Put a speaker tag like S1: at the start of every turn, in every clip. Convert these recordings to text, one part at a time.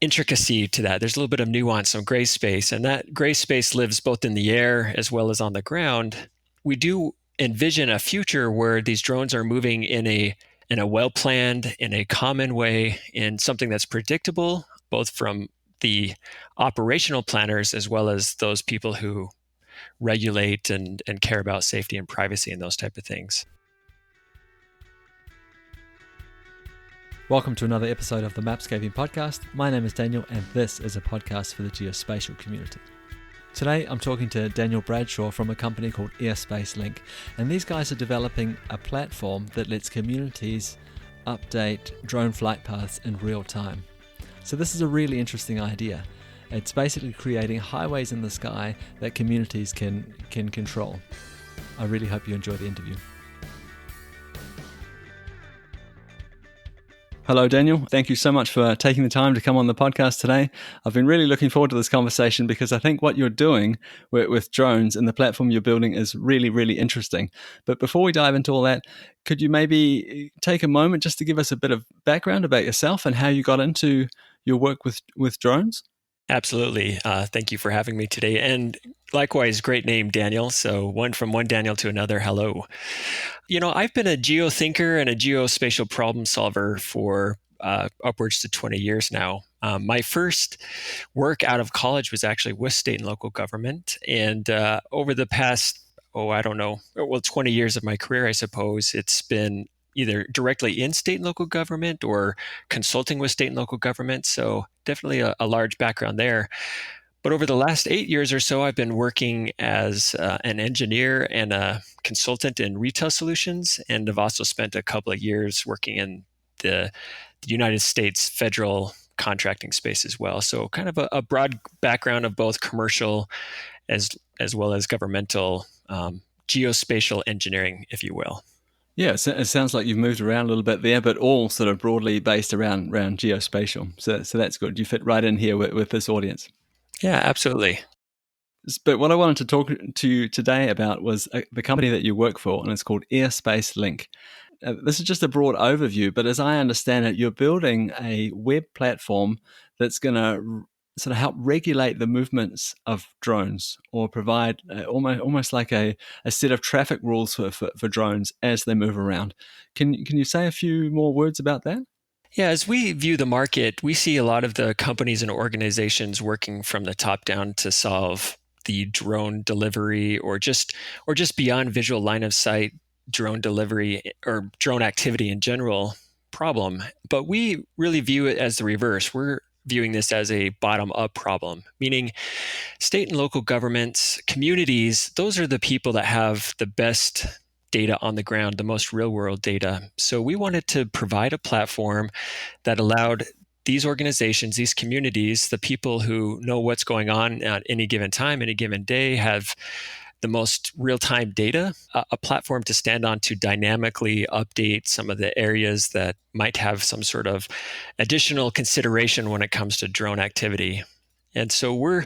S1: intricacy to that. There's a little bit of nuance, some gray space, and that gray space lives both in the air as well as on the ground. We do envision a future where these drones are moving in a well-planned, in a common way, in something that's predictable, both from the operational planners as well as those people who regulate and care about safety and privacy and those type of things.
S2: Welcome to another episode of the Mapscaping Podcast. My name is Daniel, and this is a podcast for the geospatial community. Today, I'm talking to Daniel Bradshaw from a company called AirSpaceLink, and these guys are developing a platform that lets communities update drone flight paths in real time. So this is a really interesting idea. It's basically creating highways in the sky that communities can control. I really hope you enjoy the interview. Hello, Daniel. Thank you so much for taking the time to come on the podcast today. I've been really looking forward to this conversation because I think what you're doing with drones and the platform you're building is really, really interesting. But before we dive into all that, could you maybe take a moment just to give us a bit of background about yourself and how you got into your work with drones?
S1: Absolutely. Thank you for having me today. And likewise, great name, Daniel. So from one Daniel to another, hello. I've been a geothinker and a geospatial problem solver for upwards to 20 years now. My first work out of college was actually with state and local government. And over the past, 20 years of my career, I suppose, it's been either directly in state and local government or consulting with state and local government. So definitely a large background there. But over the last 8 years or so, I've been working as an engineer and a consultant in retail solutions. And I've also spent a couple of years working in the United States federal contracting space as well. So kind of a broad background of both commercial as well as governmental geospatial engineering, if you will.
S2: Yeah, it sounds like you've moved around a little bit there, but all sort of broadly based around geospatial. So that's good. You fit right in here with this audience.
S1: Yeah, absolutely.
S2: But what I wanted to talk to you today about was the company that you work for, and it's called AirSpaceLink. This is just a broad overview, but as I understand it, you're building a web platform that's going to sort of help regulate the movements of drones, or provide almost like a set of traffic rules for drones as they move around. Can you say a few more words about that?
S1: Yeah, as we view the market, we see a lot of the companies and organizations working from the top down to solve the drone delivery or just beyond visual line of sight drone delivery or drone activity in general problem. But we really view it as the reverse. We're viewing this as a bottom-up problem, meaning state and local governments, communities, those are the people that have the best data on the ground, the most real-world data. So we wanted to provide a platform that allowed these organizations, these communities, the people who know what's going on at any given time, any given day, have the most real-time data, a platform to stand on to dynamically update some of the areas that might have some sort of additional consideration when it comes to drone activity. And so we're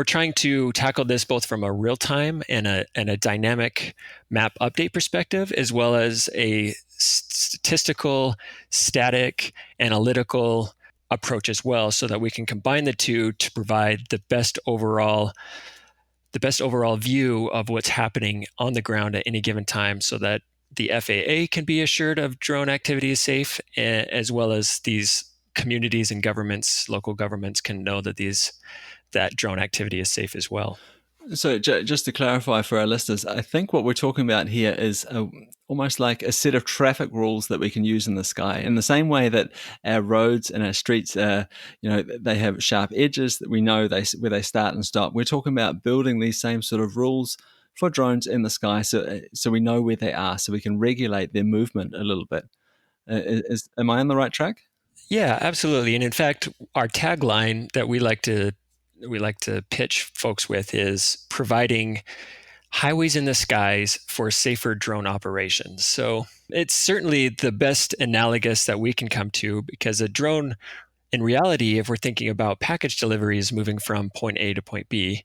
S1: trying to tackle this both from a real-time and a dynamic map update perspective, as well as a statistical, static, analytical approach as well, so that we can combine the two to provide the best overall view of what's happening on the ground at any given time, so that the FAA can be assured of drone activity is safe, as well as these communities and governments, local governments, can know that drone activity is safe as well.
S2: So just to clarify for our listeners, I think what we're talking about here is almost like a set of traffic rules that we can use in the sky. In the same way that our roads and our streets, they have sharp edges that we know where they start and stop. We're talking about building these same sort of rules for drones in the sky, so we know where they are, so we can regulate their movement a little bit. Am I on the right track?
S1: Yeah, absolutely. And in fact, our tagline that we like to pitch folks with is providing highways in the skies for safer drone operations. So it's certainly the best analogous that we can come to, because a drone, in reality, if we're thinking about package deliveries moving from point A to point B,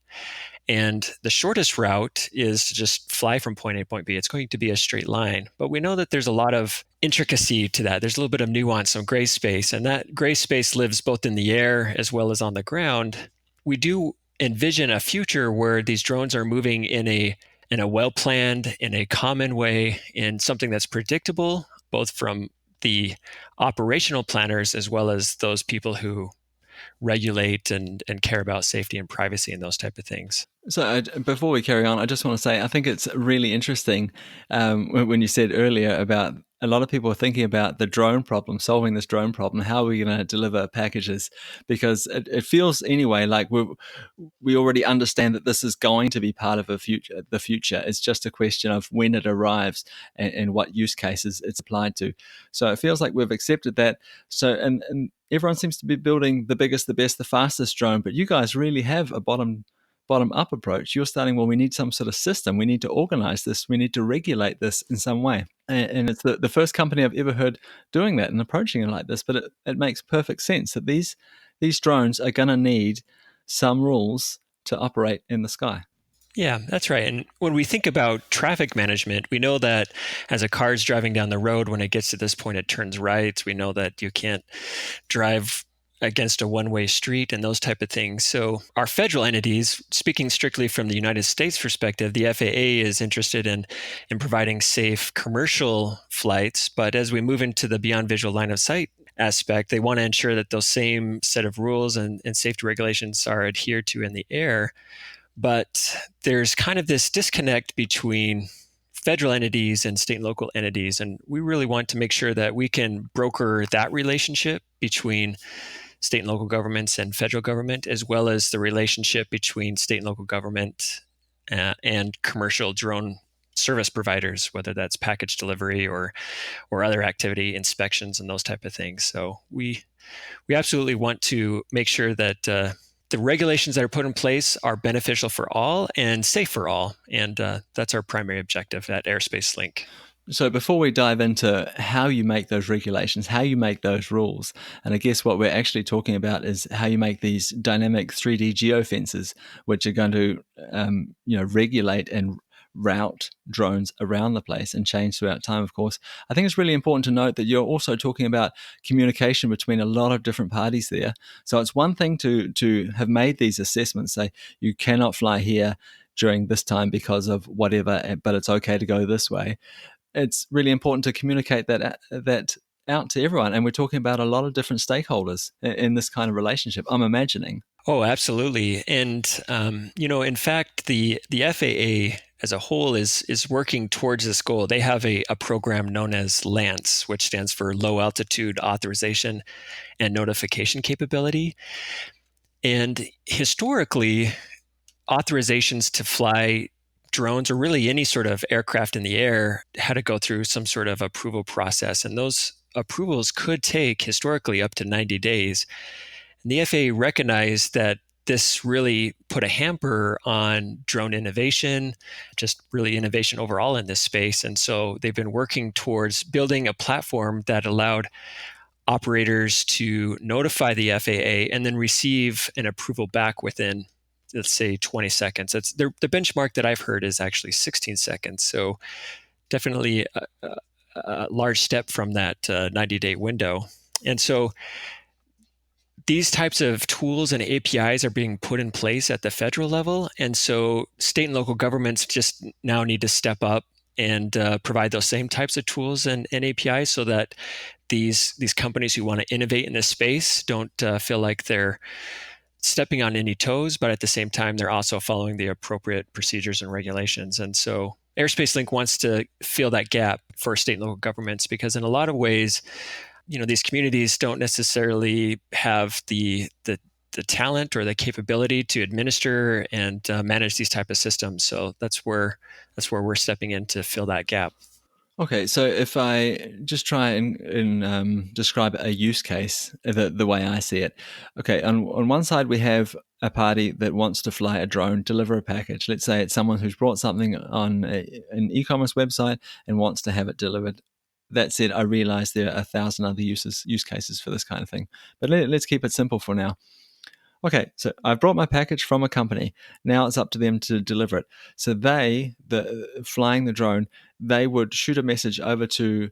S1: And the shortest route is to just fly from point A to point B. It's going to be a straight line. But we know that there's a lot of intricacy to that. There's a little bit of nuance, some gray space. And that gray space lives both in the air as well as on the ground. We do envision a future where these drones are moving in a well-planned, in a common way, in something that's predictable, both from the operational planners as well as those people who regulate and care about safety and privacy and those type of things.
S2: So before we carry on, I just want to say I think it's really interesting when you said earlier about a lot of people are thinking about the drone problem, solving this drone problem. How are we going to deliver packages? Because it feels anyway like we already understand that this is going to be part of the future. It's just a question of when it arrives and what use cases it's applied to. So it feels like we've accepted that. So and everyone seems to be building the biggest, the best, the fastest drone, but you guys really have a bottom up approach. You're starting, well, we need some sort of system. We need to organize this. We need to regulate this in some way. And it's the first company I've ever heard doing that and approaching it like this. But it makes perfect sense that these drones are going to need some rules to operate in the sky.
S1: Yeah, that's right. And when we think about traffic management, we know that as a car is driving down the road, when it gets to this point, it turns right. We know that you can't drive against a one-way street and those type of things. So our federal entities, speaking strictly from the United States perspective, the FAA is interested in providing safe commercial flights. But as we move into the beyond visual line of sight aspect, they want to ensure that those same set of rules and safety regulations are adhered to in the air. But there's kind of this disconnect between federal entities and state and local entities. And we really want to make sure that we can broker that relationship between state and local governments and federal government, as well as the relationship between state and local government and commercial drone service providers, whether that's package delivery or other activity inspections and those type of things. So we absolutely want to make sure that the regulations that are put in place are beneficial for all and safe for all. And that's our primary objective at AirSpaceLink.
S2: So before we dive into how you make those regulations, how you make those rules, and I guess what we're actually talking about is how you make these dynamic 3D geofences, which are going to, regulate and route drones around the place and change throughout time, of course. I think it's really important to note that you're also talking about communication between a lot of different parties there. So it's one thing to have made these assessments, say you cannot fly here during this time because of whatever, but it's okay to go this way. It's really important to communicate that out to everyone. And we're talking about a lot of different stakeholders in this kind of relationship, I'm imagining.
S1: Oh, absolutely. And, in fact, the FAA as a whole is working towards this goal. They have a program known as LANCE, which stands for Low Altitude Authorization and Notification Capability. And historically, authorizations to fly drones or really any sort of aircraft in the air had to go through some sort of approval process. And those approvals could take historically up to 90 days. And the FAA recognized that this really put a hamper on drone innovation, just really innovation overall in this space. And so they've been working towards building a platform that allowed operators to notify the FAA and then receive an approval back within, let's say, 20 seconds. That's the benchmark that I've heard is actually 16 seconds. So definitely a large step from that 90-day window. And so these types of tools and APIs are being put in place at the federal level. And so state and local governments just now need to step up and provide those same types of tools and APIs so that these companies who want to innovate in this space don't feel like they're stepping on any toes, but at the same time, they're also following the appropriate procedures and regulations. And so AirSpaceLink wants to fill that gap for state and local governments because in a lot of ways, these communities don't necessarily have the talent or the capability to administer and manage these type of systems. So that's where we're stepping in to fill that gap.
S2: Okay, so if I just try and describe a use case the way I see it. Okay, on one side we have a party that wants to fly a drone, deliver a package. Let's say it's someone who's brought something on an e-commerce website and wants to have it delivered. That said, I realize there are 1,000 other use cases for this kind of thing. But let's keep it simple for now. Okay, so I've brought my package from a company. Now it's up to them to deliver it. So the flying the drone, they would shoot a message over to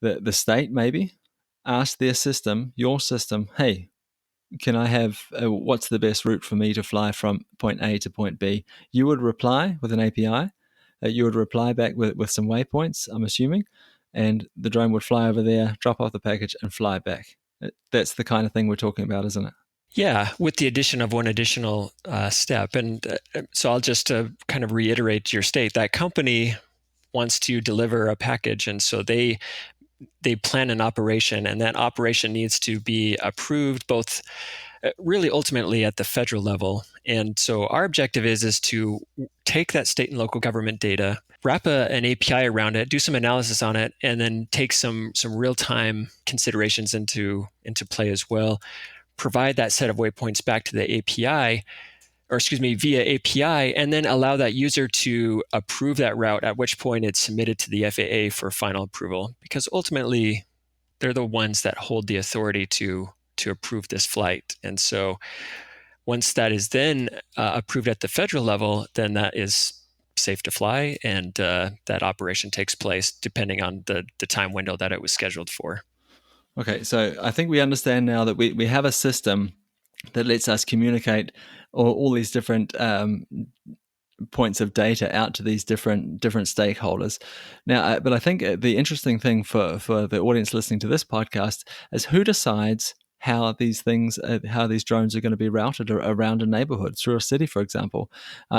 S2: the state, maybe, ask their system, your system, hey, can I have what's the best route for me to fly from point A to point B? You would reply with an API. You would reply back with some waypoints, I'm assuming, and the drone would fly over there, drop off the package, and fly back. That's the kind of thing we're talking about, isn't it?
S1: Yeah, with the addition of one additional step. And so I'll just kind of reiterate your state. That company wants to deliver a package, and so they plan an operation, and that operation needs to be approved both really ultimately at the federal level. And so our objective is to take that state and local government data, wrap an API around it, do some analysis on it, and then take some real-time considerations into play as well. Provide that set of waypoints back to the API, or excuse me, via API, and then allow that user to approve that route, at which point it's submitted to the FAA for final approval. Because ultimately, they're the ones that hold the authority to approve this flight. And so once that is then approved at the federal level, then that is safe to fly, and that operation takes place depending on the time window that it was scheduled for.
S2: Okay, so I think we understand now that we have a system that lets us communicate all these different points of data out to these different stakeholders. Now, but I think the interesting thing for the audience listening to this podcast is who decides how these things, how these drones are going to be routed around a neighborhood through a city, for example.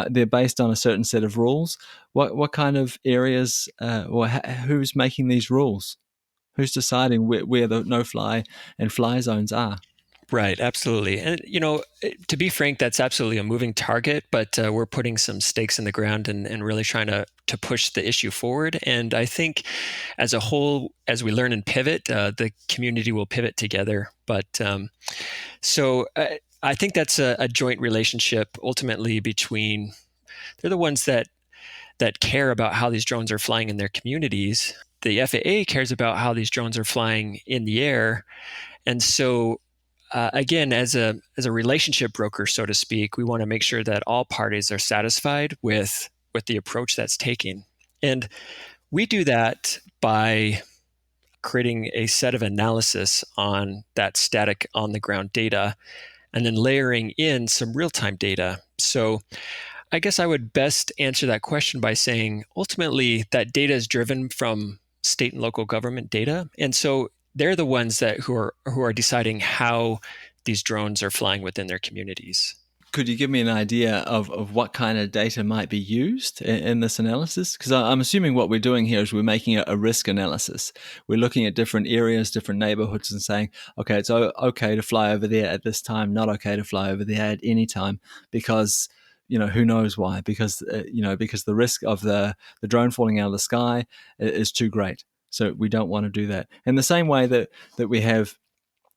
S2: They're based on a certain set of rules. What kind of areas, or who's making these rules? Who's deciding where the no fly and fly zones are?
S1: Right, absolutely. And, to be frank, that's absolutely a moving target, but we're putting some stakes in the ground and really trying to push the issue forward. And I think as a whole, as we learn and pivot, the community will pivot together. But so I think that's a joint relationship ultimately between, they're the ones that care about how these drones are flying in their communities. The FAA cares about how these drones are flying in the air. And so again, as a relationship broker, so to speak, we want to make sure that all parties are satisfied with the approach that's taken. And we do that by creating a set of analysis on that static on the ground data and then layering in some real-time data. So I guess I would best answer that question by saying ultimately that data is driven from state and local government data. And so they're the ones who are deciding how these drones are flying within their communities.
S2: Could you give me an idea of what kind of data might be used in this analysis? Because I'm assuming what we're doing here is we're making a risk analysis. We're looking at different areas, different neighborhoods, and saying, okay, it's okay to fly over there at this time, not okay to fly over there at any time, because who knows why? Because because the risk of the drone falling out of the sky is too great. So we don't want to do that. In the same way that we have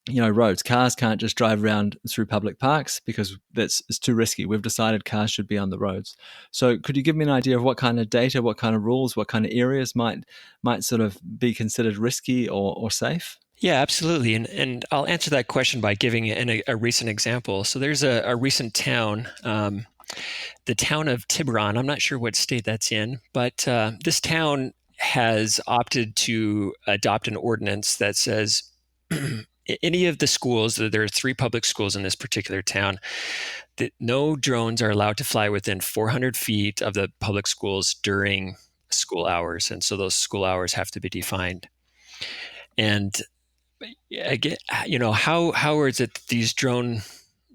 S2: roads. Cars can't just drive around through public parks because it's too risky. We've decided cars should be on the roads. So could you give me an idea of what kind of data, what kind of rules, what kind of areas might sort of be considered risky or safe?
S1: Yeah, absolutely. And I'll answer that question by giving a recent example. So there's a recent town, the town of Tiburon. I'm not sure what state that's in, but this town has opted to adopt an ordinance that says any of the schools, there are 3 public schools in this particular town, that no drones are allowed to fly within 400 feet of the public schools during school hours. And so those school hours have to be defined. And again, how is it these drone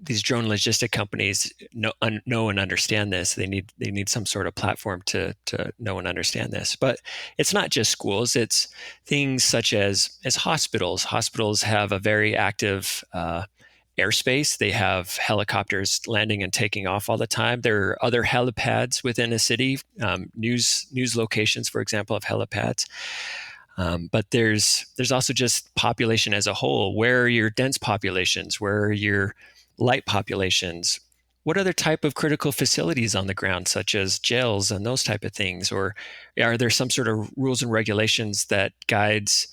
S1: logistic companies know and understand this? They need some sort of platform to know and understand this. But it's not just schools; it's things such as hospitals. Hospitals have a very active airspace. They have helicopters landing and taking off all the time. There are other helipads within a city. News locations, for example, have helipads. But there's also just population as a whole. Where are your dense populations? Where are your light populations? What other type of critical facilities on the ground, such as jails and those type of things? Or are there some sort of rules and regulations that guides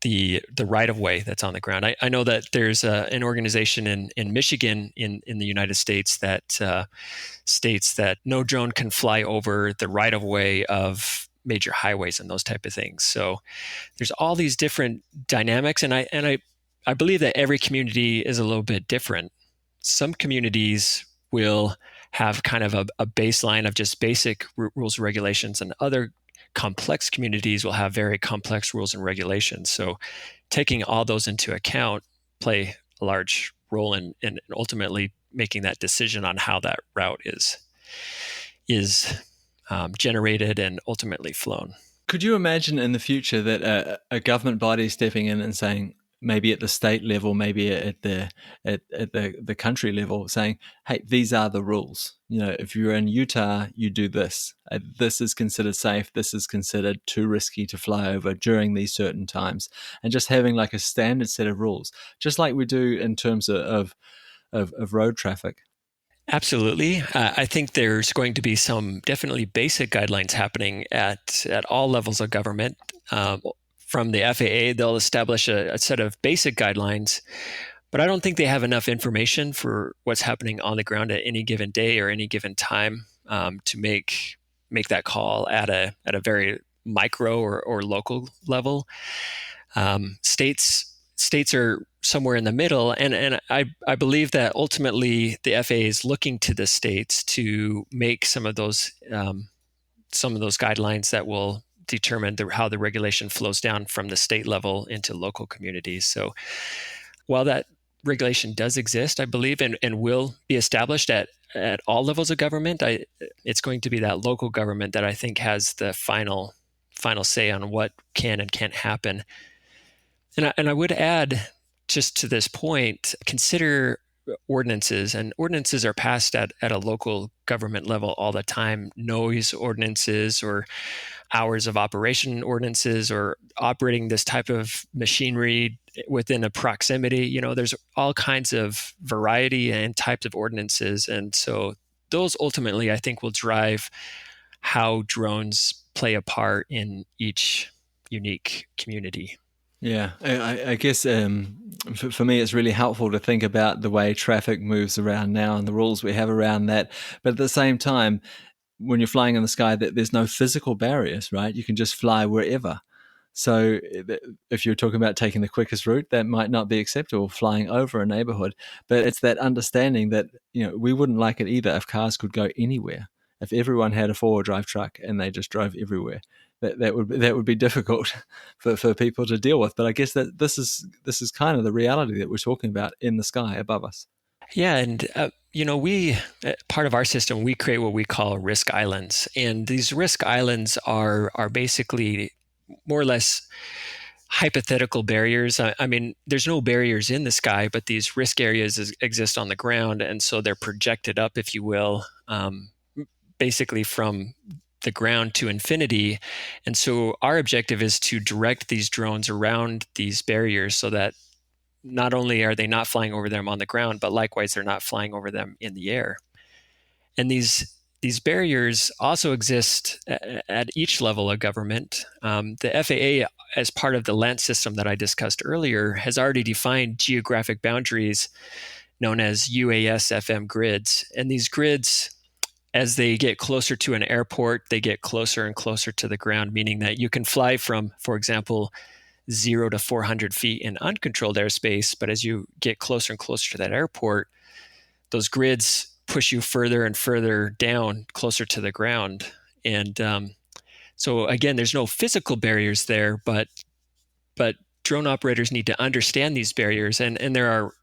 S1: the right of way that's on the ground. I know that there's an organization in Michigan in the United States that states that no drone can fly over the right of way of major highways and those type of things. So there's all these different dynamics, and I believe that every community is a little bit different. Some communities will have kind of a baseline of just basic rules and regulations, and other complex communities will have very complex rules and regulations. So taking all those into account play a large role in ultimately making that decision on how that route is generated and ultimately flown.
S2: Could you imagine in the future that a government body stepping in and saying, maybe at the state level, maybe at the country level, saying, "Hey, these are the rules. If you're in Utah, you do this. This is considered safe. This is considered too risky to fly over during these certain times," and just having like a standard set of rules, just like we do in terms of road traffic.
S1: Absolutely. I think there's going to be some definitely basic guidelines happening at all levels of government. From the FAA, they'll establish a set of basic guidelines, but I don't think they have enough information for what's happening on the ground at any given day or any given time to make that call at a very micro or local level. States are somewhere in the middle, and I believe that ultimately the FAA is looking to the states to make some of those guidelines that will determine how the regulation flows down from the state level into local communities. So while that regulation does exist, I believe, and will be established at all levels of government, it's going to be that local government that I think has the final say on what can and can't happen. And I would add, just to this point, consider ordinances. And ordinances are passed at a local government level all the time. Noise ordinances, or hours of operation ordinances, or operating this type of machinery within a proximity. There's all kinds of variety and types of ordinances. And so those ultimately, I think, will drive how drones play a part in each unique community.
S2: Yeah, I guess for me, it's really helpful to think about the way traffic moves around now and the rules we have around that. But at the same time, when you're flying in the sky, that there's no physical barriers, right? You can just fly wherever. So if you're talking about taking the quickest route, that might not be acceptable, flying over a neighborhood. But it's that understanding that we wouldn't like it either if cars could go anywhere. If everyone had a four-wheel drive truck and they just drove everywhere, that would be difficult for people to deal with. But I guess that this is kind of the reality that we're talking about in the sky above us.
S1: Yeah, and we part of our system, we create what we call risk islands, and these risk islands are basically more or less hypothetical barriers. I mean, there's no barriers in the sky, but these risk areas exist on the ground, and so they're projected up, if you will, basically from the ground to infinity. And so our objective is to direct these drones around these barriers so that not only are they not flying over them on the ground, but likewise they're not flying over them in the air. And these barriers also exist at each level of government. The FAA, as part of the LANT system that I discussed earlier, has already defined geographic boundaries known as UAS FM grids. And these grids, as they get closer to an airport, they get closer and closer to the ground, meaning that you can fly from, for example, 0 to 400 feet in uncontrolled airspace. But as you get closer and closer to that airport, those grids push you further and further down, closer to the ground. And so again, there's no physical barriers there, but drone operators need to understand these barriers, and there are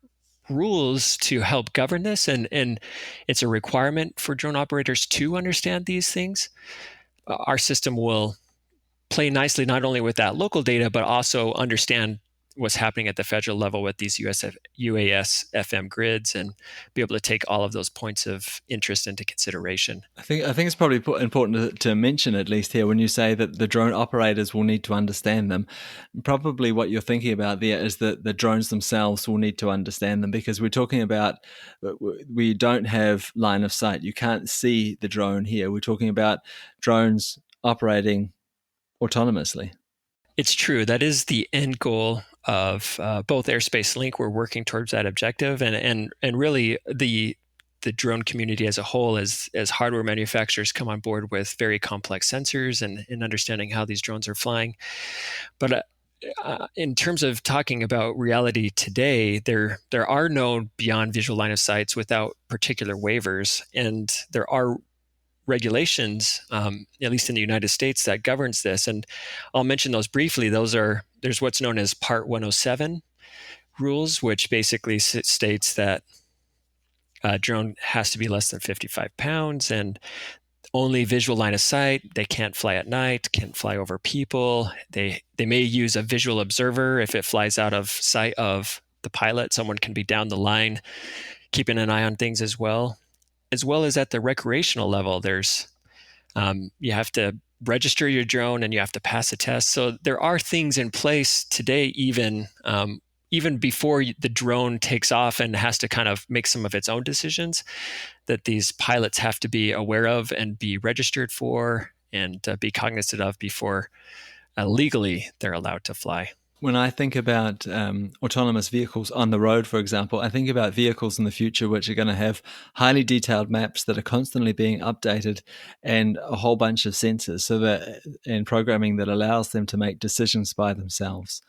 S1: rules to help govern this, and it's a requirement for drone operators to understand these things. Our system will play nicely not only with that local data, but also understand what's happening at the federal level with these UAS FM grids, and be able to take all of those points of interest into consideration.
S2: I think it's probably important to mention, at least here, when you say that the drone operators will need to understand them. Probably what you're thinking about there is that the drones themselves will need to understand them, because we're talking about, we don't have line of sight. You can't see the drone here. We're talking about drones operating autonomously.
S1: It's true. That is the end goal of both AirSpaceLink. We're working towards that objective, and really the drone community as a whole, as hardware manufacturers come on board with very complex sensors and understanding how these drones are flying. But in terms of talking about reality today, there are no beyond visual line of sights without particular waivers, and there are regulations, at least in the United States, that governs this. And I'll mention those briefly. There's what's known as Part 107 rules, which basically states that a drone has to be less than 55 pounds and only visual line of sight. They can't fly at night, can't fly over people. They may use a visual observer if it flies out of sight of the pilot. Someone can be down the line keeping an eye on things as well as at the recreational level. You have to register your drone and you have to pass a test. So there are things in place today, even before the drone takes off and has to kind of make some of its own decisions, that these pilots have to be aware of and be registered for and be cognizant of before legally they're allowed to fly.
S2: When I think about autonomous vehicles on the road, for example, I think about vehicles in the future which are going to have highly detailed maps that are constantly being updated and a whole bunch of sensors and programming that allows them to make decisions by themselves.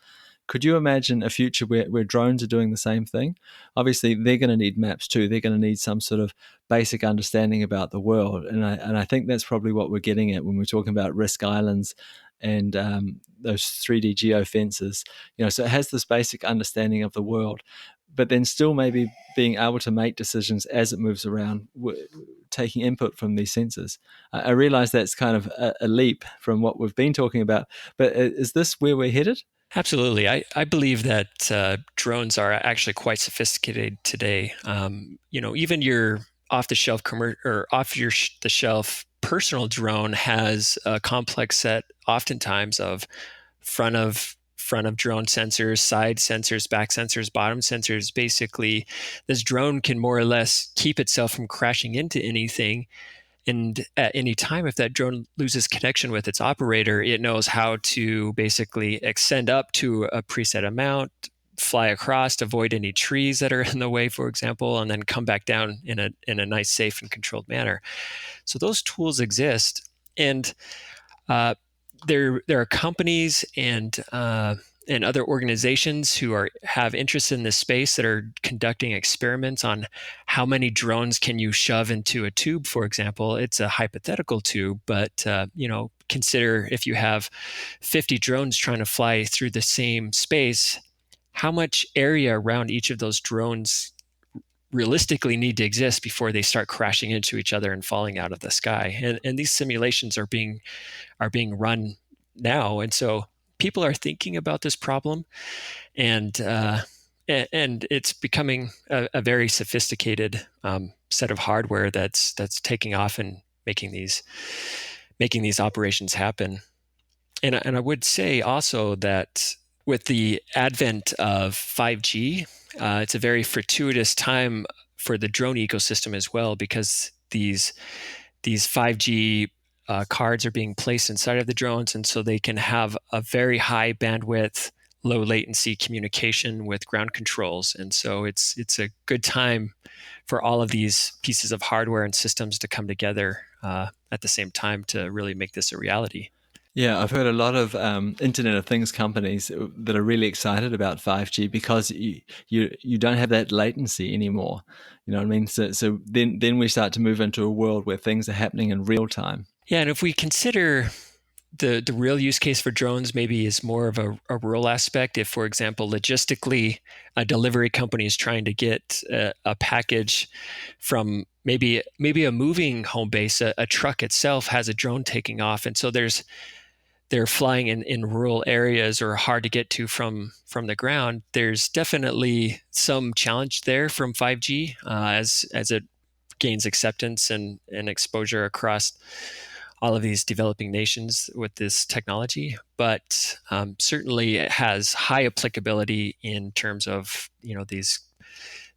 S2: Could you imagine a future where drones are doing the same thing? Obviously, they're going to need maps too. They're going to need some sort of basic understanding about the world. And I think that's probably what we're getting at when we're talking about risk islands and those 3D geofences. So it has this basic understanding of the world, but then still maybe being able to make decisions as it moves around, taking input from these sensors. I realize that's kind of a leap from what we've been talking about, but is this where we're headed?
S1: Absolutely. I believe that drones are actually quite sophisticated today. Even your off-the-shelf or the shelf personal drone has a complex set, oftentimes, of front of drone sensors, side sensors, back sensors, bottom sensors. Basically, this drone can more or less keep itself from crashing into anything. And at any time, if that drone loses connection with its operator, it knows how to basically extend up to a preset amount, fly across, avoid any trees that are in the way, for example, and then come back down in a nice, safe, and controlled manner. So those tools exist, and uh, there are companies and other organizations who have interest in this space that are conducting experiments on how many drones can you shove into a tube. For example, it's a hypothetical tube, but consider if you have 50 drones trying to fly through the same space, how much area around each of those drones realistically need to exist before they start crashing into each other and falling out of the sky. And these simulations are being run now, and so people are thinking about this problem, and it's becoming a very sophisticated set of hardware that's taking off and making these operations happen. And I would say also that with the advent of 5G, it's a very fortuitous time for the drone ecosystem as well, because these 5G cards are being placed inside of the drones, and so they can have a very high bandwidth, low latency communication with ground controls. And so it's a good time for all of these pieces of hardware and systems to come together at the same time to really make this a reality.
S2: Yeah, I've heard a lot of Internet of Things companies that are really excited about 5G because you don't have that latency anymore. You know what I mean? So then we start to move into a world where things are happening in real time.
S1: Yeah, and if we consider the real use case for drones maybe is more of a rural aspect. If, for example, logistically, a delivery company is trying to get a package from maybe a moving home base, a truck itself has a drone taking off, and so they're flying in rural areas or hard to get to from the ground. There's definitely some challenge there from 5G as it gains acceptance and exposure across all of these developing nations with this technology. But certainly it has high applicability in terms of these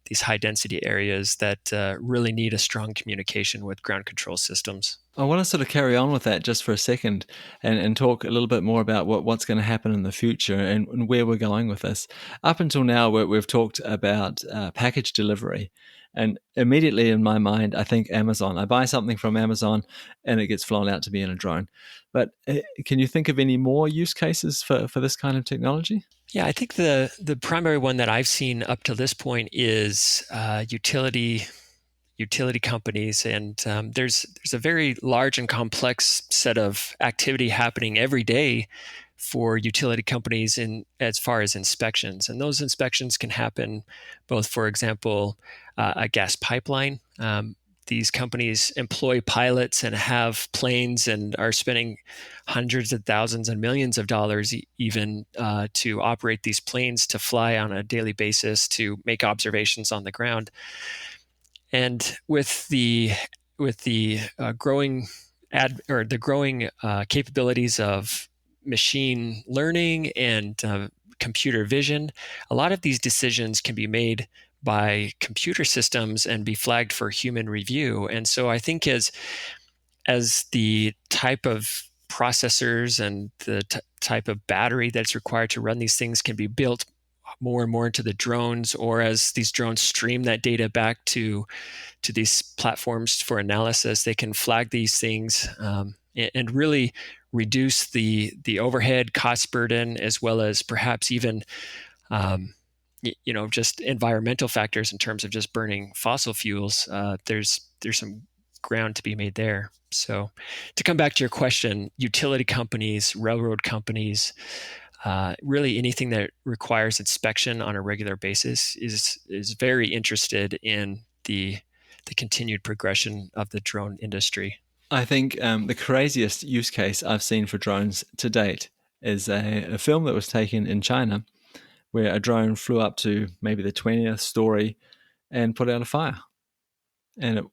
S1: these high density areas that really need a strong communication with ground control systems.
S2: I want to sort of carry on with that just for a second and talk a little bit more about what's going to happen in the future and where we're going with this. Up until now, we've talked about package delivery. And immediately in my mind, I think Amazon. I buy something from Amazon and it gets flown out to me in a drone. But can you think of any more use cases for this kind of technology?
S1: Yeah, I think the primary one that I've seen up to this point is utility companies, and there's a very large and complex set of activity happening every day for utility companies in as far as inspections, and those inspections can happen both, for example, a gas pipeline. These companies employ pilots and have planes and are spending hundreds of thousands and millions of dollars even to operate these planes to fly on a daily basis to make observations on the ground. And with the growing the growing capabilities of machine learning and computer vision, a lot of these decisions can be made by computer systems and be flagged for human review. And so I think as the type of processors and the type of battery that's required to run these things can be built more and more into the drones, or as these drones stream that data back to these platforms for analysis, they can flag these things and really reduce the overhead cost burden, as well as perhaps even um, just environmental factors in terms of just burning fossil fuels. There's some ground to be made there. So, to come back to your question, utility companies, railroad companies, really anything that requires inspection on a regular basis is very interested in the continued progression of the drone industry.
S2: I think the craziest use case I've seen for drones to date is a film that was taken in China where a drone flew up to maybe the 20th story and put out a fire. And it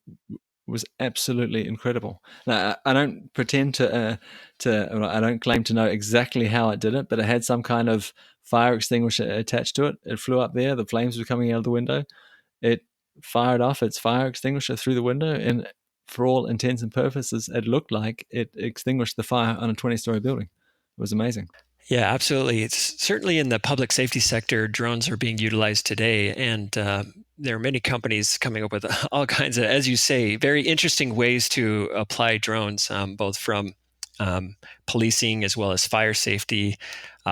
S2: was absolutely incredible. Now, I don't pretend I don't claim to know exactly how it did it, but it had some kind of fire extinguisher attached to it. It flew up there, the flames were coming out of the window. It fired off its fire extinguisher through the window, and for all intents and purposes, it looked like it extinguished the fire on a 20-story building. It was amazing.
S1: Yeah, absolutely. It's certainly in the public safety sector, drones are being utilized today, and there are many companies coming up with all kinds of, as you say, very interesting ways to apply drones, both from policing as well as fire safety,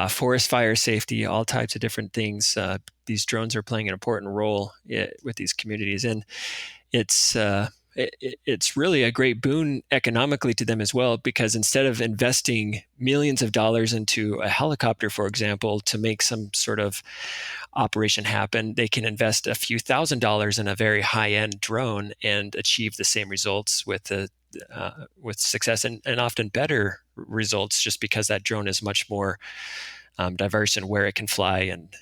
S1: forest fire safety, all types of different things. These drones are playing an important role with these communities, and it's it's really a great boon economically to them as well, because instead of investing millions of dollars into a helicopter, for example, to make some sort of operation happen, they can invest a few $1,000s in a very high-end drone and achieve the same results with success, and often better results, just because that drone is much more diverse in where it can fly and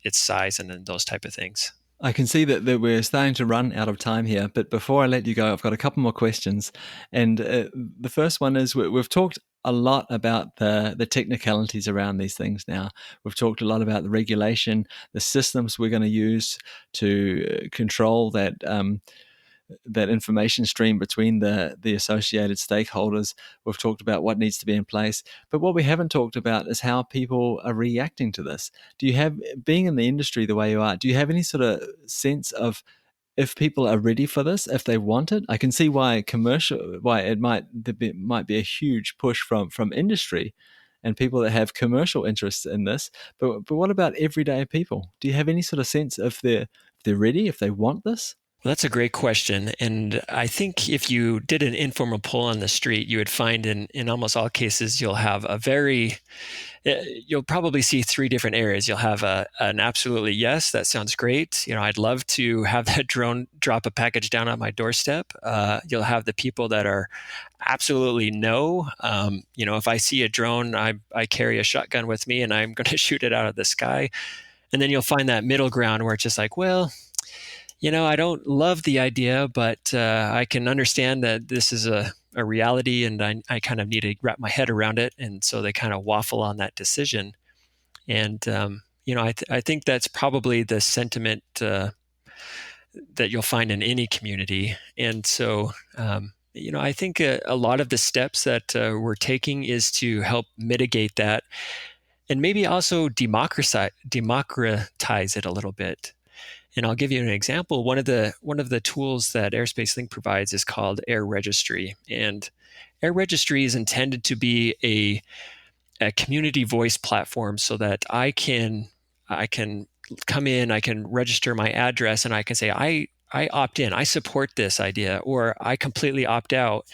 S1: its size and those type of things.
S2: I can see that we're starting to run out of time here, but before I let you go, I've got a couple more questions. And the first one is we've talked a lot about the technicalities around these things now. We've talked a lot about the regulation, the systems we're going to use to control that information stream between the associated stakeholders. We've talked about what needs to be in place, but what we haven't talked about is how people are reacting to this. Do you have, being in the industry the way you are, do you have any sort of sense of if people are ready for this, if they want it? I can see why might be a huge push from industry and people that have commercial interests in this. But what about everyday people? Do you have any sort of sense if they're ready, if they want this?
S1: Well, that's a great question. And I think if you did an informal poll on the street, you would find in almost all cases, you'll probably see three different areas. You'll have an absolutely yes, that sounds great. I'd love to have that drone drop a package down on my doorstep. You'll have the people that are absolutely no. If I see a drone, I carry a shotgun with me and I'm going to shoot it out of the sky. And then you'll find that middle ground where it's just like, well, I don't love the idea, but I can understand that this is a reality, and I kind of need to wrap my head around it. And so they kind of waffle on that decision. And I think that's probably the sentiment that you'll find in any community. And so, I think a lot of the steps that we're taking is to help mitigate that, and maybe also democratize it a little bit. And I'll give you an example. One of the tools that AirSpaceLink provides is called Air Registry, and Air Registry is intended to be a community voice platform, so that I can come in, I can register my address, and I can say I opt in, I support this idea, or I completely opt out.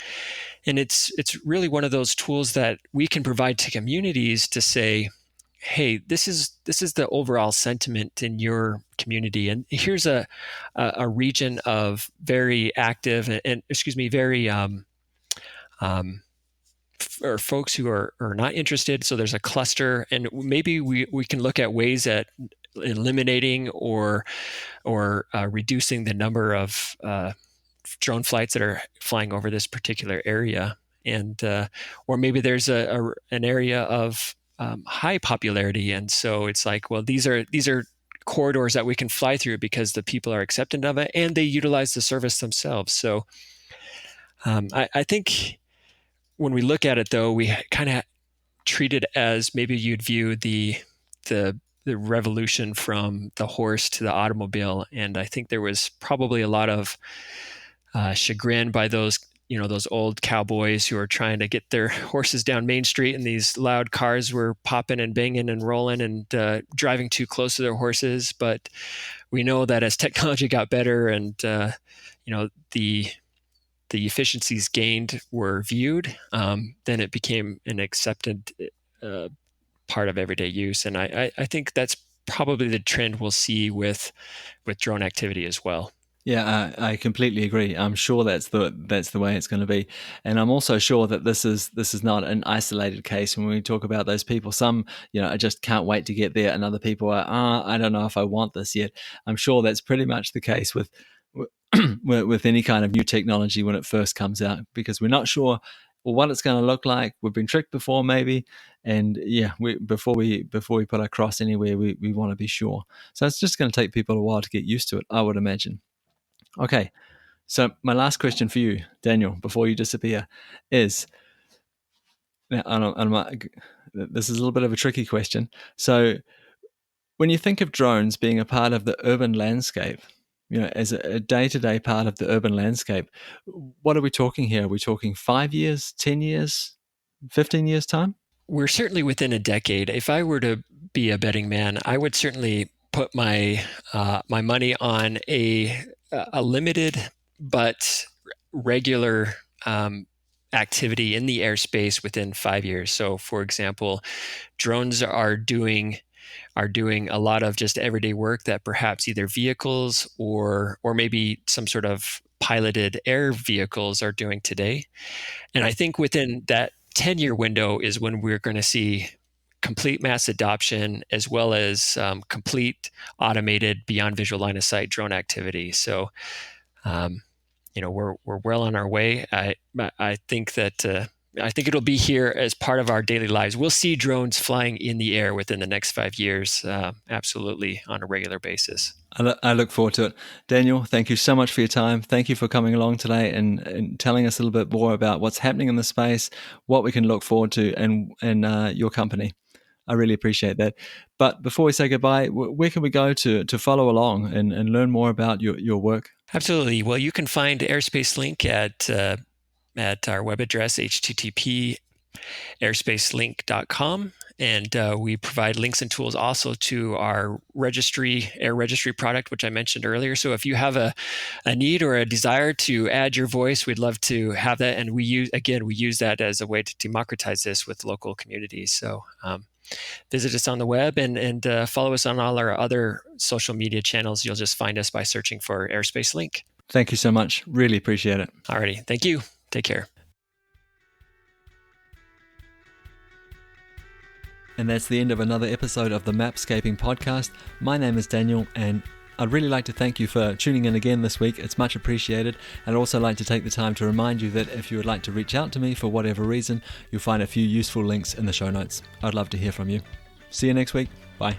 S1: And it's really one of those tools that we can provide to communities to say, hey, this is the overall sentiment in your community, and here's a region of very active and excuse me, very or folks who are not interested. So there's a cluster, and maybe we can look at ways at eliminating or reducing the number of drone flights that are flying over this particular area. And or maybe there's an area of high popularity, and so it's like, well, these are corridors that we can fly through because the people are accepting of it and they utilize the service themselves. So I think when we look at it, though, we kind of treat it as maybe you'd view the revolution from the horse to the automobile. And I think there was probably a lot of chagrin by those old cowboys who are trying to get their horses down Main Street, and these loud cars were popping and banging and rolling and driving too close to their horses. But we know that as technology got better and the efficiencies gained were viewed, then it became an accepted part of everyday use. And I think that's probably the trend we'll see with drone activity as well.
S2: Yeah, I completely agree. I'm sure that's the way it's going to be, and I'm also sure that this is not an isolated case. When we talk about those people, some I just can't wait to get there, and other people are I don't know if I want this yet. I'm sure that's pretty much the case with with any kind of new technology when it first comes out, because we're not sure what it's going to look like. We've been tricked before, maybe, and before we put our cross anywhere, we want to be sure. So it's just going to take people a while to get used to it, I would imagine. Okay, so my last question for you, Daniel, before you disappear, is now, this is a little bit of a tricky question. So, when you think of drones being a part of the urban landscape, as a day-to-day part of the urban landscape, what are we talking here? Are we talking 5 years, 10 years, 15 years time?
S1: We're certainly within a decade. If I were to be a betting man, I would certainly put my money on a limited but regular activity in the airspace within 5 years. So, for example, drones are doing a lot of just everyday work that perhaps either vehicles or maybe some sort of piloted air vehicles are doing today. And I think within that 10-year window is when we're going to see complete mass adoption, as well as complete automated beyond visual line of sight drone activity. So, we're well on our way. I think that I think it'll be here as part of our daily lives. We'll see drones flying in the air within the next 5 years, absolutely, on a regular basis.
S2: I look forward to it. Daniel, thank you so much for your time. Thank you for coming along today and telling us a little bit more about what's happening in the space, what we can look forward to, and your company. I really appreciate that. But before we say goodbye, where can we go to follow along and learn more about your work?
S1: Absolutely. Well, you can find AirSpaceLink at our web address, http airspacelink.com. And we provide links and tools also to our air registry product, which I mentioned earlier. So if you have a need or a desire to add your voice, we'd love to have that. And we use that as a way to democratize this with local communities. So visit us on the web and follow us on all our other social media channels. You'll just find us by searching for AirSpaceLink.
S2: Thank you so much. Really appreciate it.
S1: Alrighty. Thank you. Take care.
S2: And that's the end of another episode of the Mapscaping podcast. My name is Daniel, and I'd really like to thank you for tuning in again this week. It's much appreciated. I'd also like to take the time to remind you that if you would like to reach out to me for whatever reason, you'll find a few useful links in the show notes. I'd love to hear from you. See you next week. Bye.